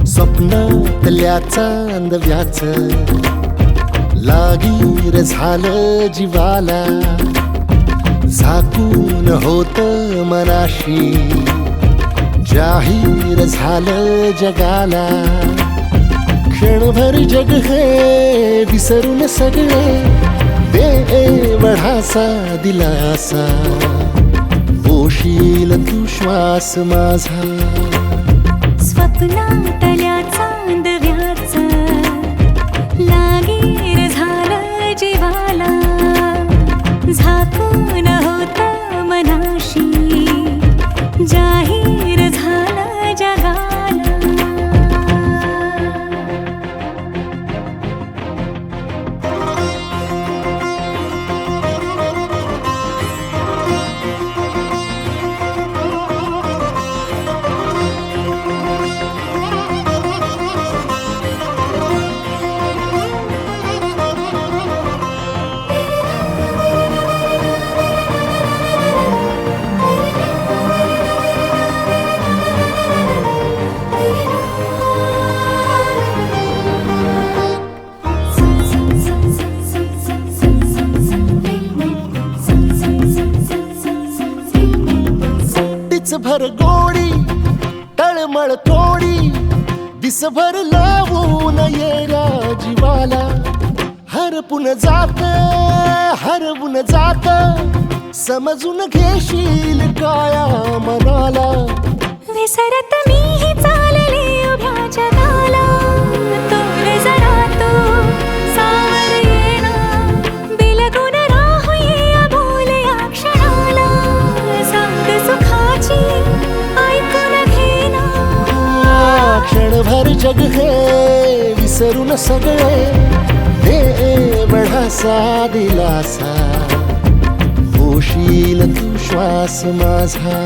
स्वप्नातल्या चांदव्याच लागीर झालं जीवाला, झाकून होत मनाशी जाहीर झालं जगाला. क्षणभर जग हे विसरून सगळे देवढासा दिलासा, पोशील तू श्वास माझा. स्वप्नातल्या चांदव्याच लागीर झालं जीवाला, झाकून होत मनाशी जाहीर झालं जगाला. भर गोडी तळमळ थोडी दिसभर लावून येऱ्या जीवाला. हरपून जात समजून घेशील काया मनाला. विसरत मीही चालले उभ्या जगाला, तोल जरा तो सावर येणा, बिलगून राहूया बोल या क्षणाला. सांग सुखाची ऐकून घेना, क्षणभर जग हे विसरून सगळे देवढासा दिलासा, पोशील तू श्वास माझा.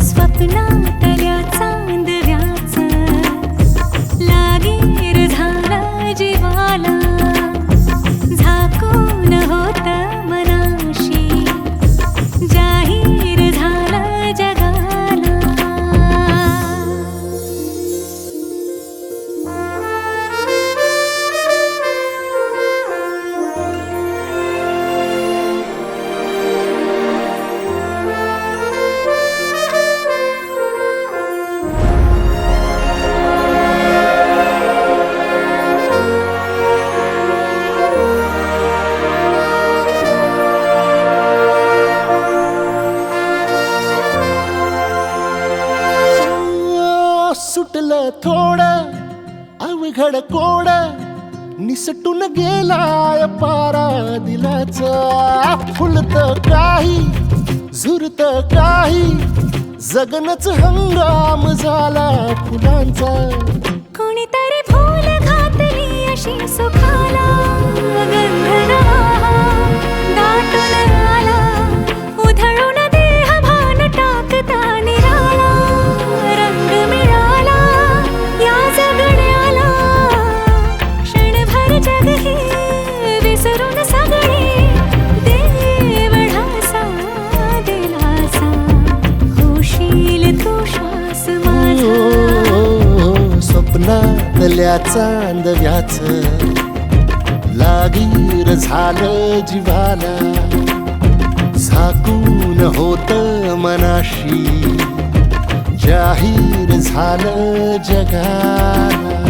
स्वप्नातल्या चांदव्याच लागीर झालं जीवाला, झाकून होत मनाशी जाहीर झालं जगाला. सुटलं थोडं अवघड कोड, निसटून गेलाय पारा दिलाचा. फुलत काही झुरत काही जगनच हंगाम झाला फुलांचा. कोणीतरी फूल घातली अशी सुखाला, गंध दाटून आला, उधळून देह भान टाकता निराला. रंग मिळाला या जगण्याला, क्षणभर जग हे विसरून सगळे देवढासा दिलासा, होशील तू श्वास माझा. स्वप्नातल्या चांदव्याच लागीर झालं जीवाला, झाकून होत मनाशी जाहीर झालं जगाला.